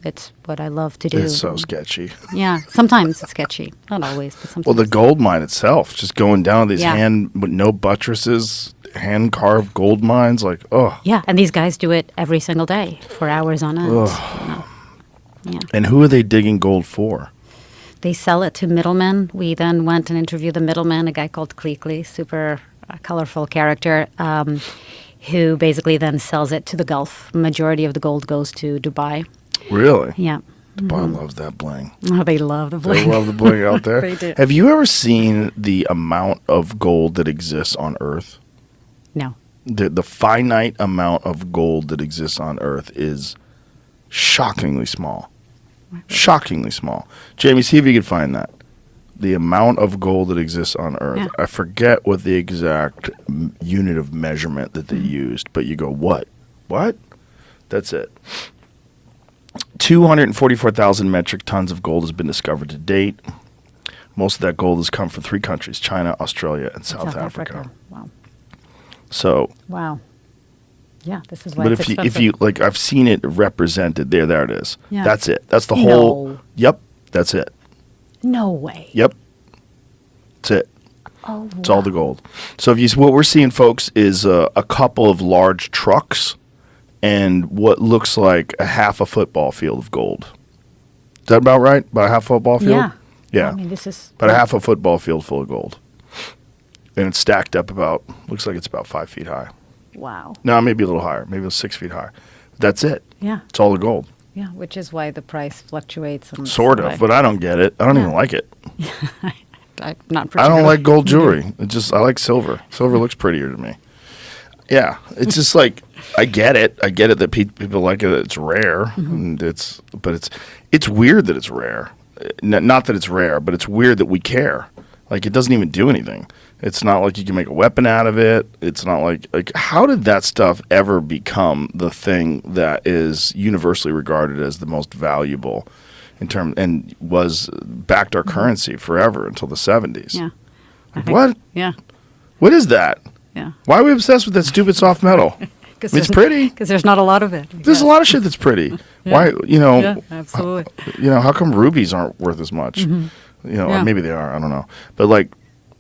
It's what I love to do. It's so sketchy. Yeah, sometimes it's sketchy. Not always, but sometimes. Well, the gold mine itself, just going down these Yeah. hand with no buttresses, hand carved gold mines, like, oh. Yeah, and these guys do it every single day for hours on end. Ugh. You know. Yeah. And who are they digging gold for? They sell it to middlemen. We then went and interviewed the middleman, a guy called Cleekly, super colorful character, who basically then sells it to the Gulf. Majority of the gold goes to Dubai. Really? Yeah. Dubai loves that bling. Oh, they love the They bling. love the bling out there. They do. Have you ever seen the amount of gold that exists on Earth? No. The finite amount of gold that exists on Earth is shockingly small. Shockingly small. Jamie, see if you can find that. The amount of gold that exists on Earth. Yeah. I forget what the exact unit of measurement that they used, but you go, what? What? That's it. 244,000 metric tons of gold has been discovered to date. Most of that gold has come from 3 countries, China, Australia, and South Africa. Wow. So, Wow. Yeah, this is why but it's if expensive. you like, I've seen it represented. There it is. Yeah. That's it. That's the whole. No. Yep. That's it. No way. Yep. That's it. Oh, It's all the gold. So if you, what we're seeing, folks, is a couple of large trucks and what looks like a half a football field of gold. Is that about right? About a half a football field? Yeah. Yeah. I mean, this is... About a half a football field full of gold. And it's stacked up about, looks like it's about 5 feet high. Wow. No, maybe a little higher. Maybe it's 6 feet high. That's it. Yeah. It's all the gold. Yeah, which is why the price fluctuates. And Sort of, but I don't get it. I don't even like it. I'm not I don't like gold particularly- jewelry. It just, I like silver. Silver looks prettier to me. Yeah, it's just like, I get it. I get it that people like it. It's rare, and but it's weird that it's rare. Not that it's rare, but it's weird that we care. Like, it doesn't even do anything. It's not like you can make a weapon out of it. It's not like how did that stuff ever become the thing that is universally regarded as the most valuable in terms, and was backed our currency forever until the 70s? Yeah. Like, what? Yeah. What is that? Yeah. Why are we obsessed with that stupid soft metal? It's pretty. Because there's not a lot of it. There's a lot of shit that's pretty. Why, Yeah, absolutely. how come rubies aren't worth as much? Yeah. Or maybe they are. I don't know. But like,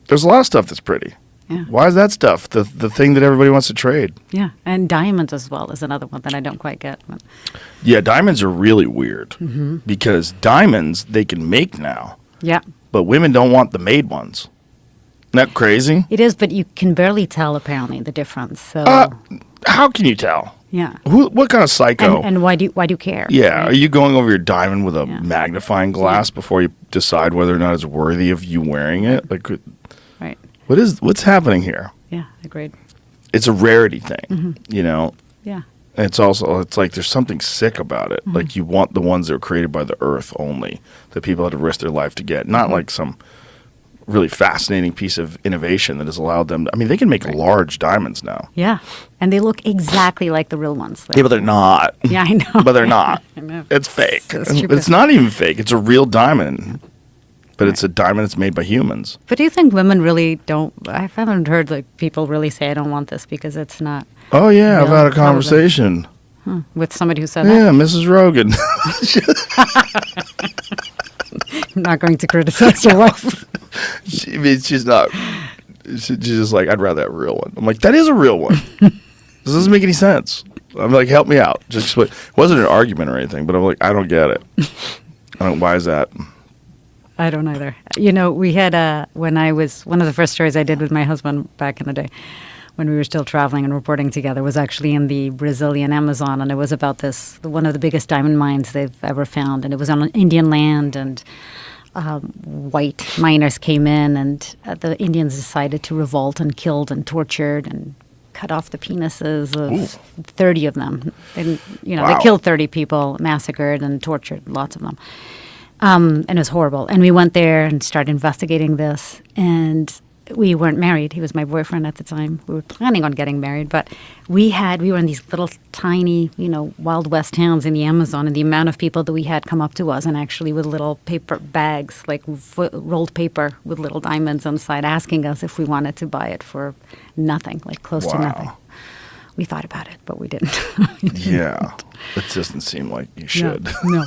there's a lot of stuff that's pretty. Yeah. Why is that stuff the thing that everybody wants to trade? Yeah, and diamonds as well is another one that I don't quite get. But Yeah, diamonds are really weird because diamonds they can make now, yeah, but women don't want the made ones. Isn't that crazy? it is, but you can barely tell apparently the difference. So How can you tell? yeah, What kind of psycho? and why do you care? Yeah, right? are you going over your diamond with a Yeah. magnifying glass before you decide whether or not it's worthy of you wearing it? Like, Right. what's happening here? Yeah, agreed. It's a rarity thing, Yeah. And it's like there's something sick about it. Like you want the ones that were created by the earth only, that people had to risk their life to get, not like some really fascinating piece of innovation that has allowed them. I mean, they can make large diamonds now. Yeah, and they look exactly like the real ones. Yeah, but they're not. Yeah, I know. But they're not. I know. It's fake. So stupid. It's not even fake. It's a real diamond. But it's a diamond that's made by humans. But do you think women really don't? I haven't heard like people really say, "I don't want this because it's not." Oh, yeah. I've Real? had a How was it? conversation. With somebody who said Yeah, Mrs. Rogan. that, I'm not going to criticize your wife. She's not. She's just like, I'd rather have a real one. I'm like, that is a real one. This doesn't make any sense. I'm like, help me out. Just it wasn't an argument or anything, but I'm like, I don't get it. Why is that? I don't either. We had when I was one of the first stories I did with my husband back in the day, when we were still traveling and reporting together, was actually in the Brazilian Amazon, and it was about one of the biggest diamond mines they've ever found, and it was on Indian land, and white miners came in, and the Indians decided to revolt and killed and tortured and cut off the penises of 30 of them. And, Wow. they killed 30 people, massacred and tortured lots of them. And it was horrible. And we went there and started investigating this. And we weren't married. He was my boyfriend at the time. We were planning on getting married, but we were in these little tiny, Wild West towns in the Amazon, and the amount of people that we had come up to us and actually with little paper bags, like rolled paper with little diamonds inside, asking us if we wanted to buy it for nothing, like close to nothing. We thought about it, but we didn't. Yeah. It doesn't seem like you should. No.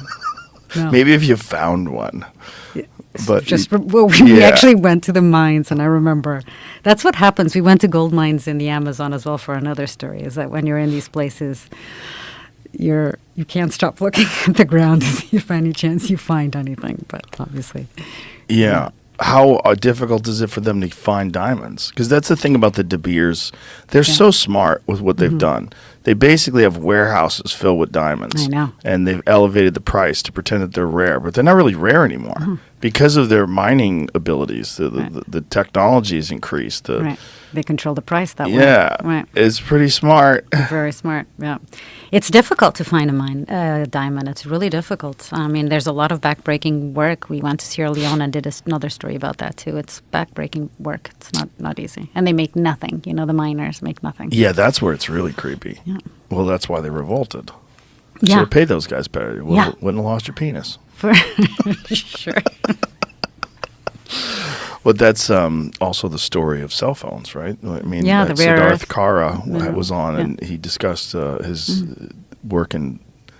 No. Maybe if you found one. But We actually went to the mines, and I remember that's what happens. We went to gold mines in the Amazon as well for another story. Is that when you're in these places, you can't stop looking at the ground to see if any chance you find anything. But obviously, Yeah. How difficult is it for them to find diamonds? Because that's the thing about the De Beers. They're so smart with what they've done. They basically have warehouses filled with diamonds. I know. And they've elevated the price to pretend that they're rare. But they're not really rare anymore because of their mining abilities. The technology has increased. right? They control the price that way. Yeah. Right. It's pretty smart. Very smart. Yeah, it's difficult to find a diamond. It's really difficult. I mean, there's a lot of backbreaking work. We went to Sierra Leone and did another story about that too. It's backbreaking work. It's not easy, and they make nothing. You know, the miners make nothing. Yeah, that's where it's really creepy. Yeah. Well, that's why they revolted. Yeah. Should have paid those guys better. Well, Yeah. wouldn't have lost your penis. For sure. But that's also the story of cell phones, right? I mean, Yeah, the rare Siddharth earth. Kara Yeah. was on, Yeah. and he discussed his work in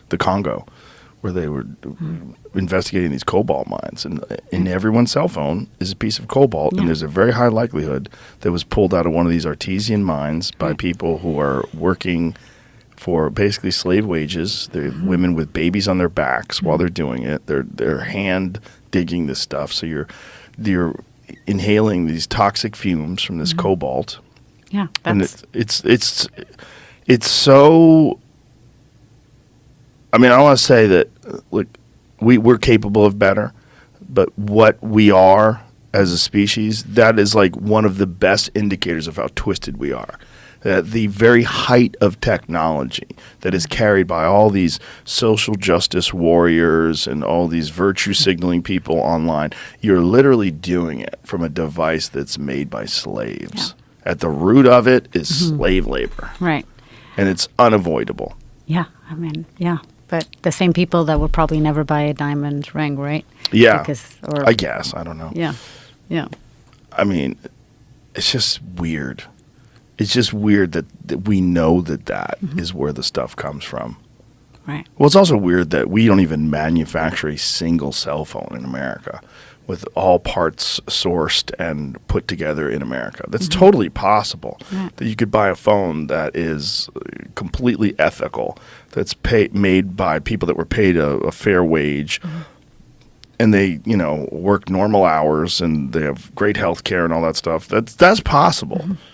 the Congo, where they were investigating these cobalt mines. And in everyone's cell phone is a piece of cobalt, Yeah. and there's a very high likelihood that was pulled out of one of these artesian mines by Right. people who are working for basically slave wages. They're women with babies on their backs while they're doing it. They're hand digging this stuff. So you're inhaling these toxic fumes from this cobalt. Yeah, And that's it's so. I mean, I want to say that look, we're capable of better, but what we are as a species, that is like one of the best indicators of how twisted we are. At the very height of technology that is carried by all these social justice warriors and all these virtue signaling people online, you're literally doing it from a device that's made by slaves. At the root of it is slave labor, right. and it's unavoidable. Yeah, I mean, yeah. But the same people that will probably never buy a diamond ring, right? Yeah, Or I guess. I don't know. yeah, yeah. I mean, it's just weird. It's just weird that we know that is where the stuff comes from. Right. Well, it's also weird that we don't even manufacture a single cell phone in America with all parts sourced and put together in America. That's totally possible. Right. That you could buy a phone that is completely ethical, that's made by people that were paid a fair wage, and they, work normal hours and they have great health care and all that stuff. That's possible.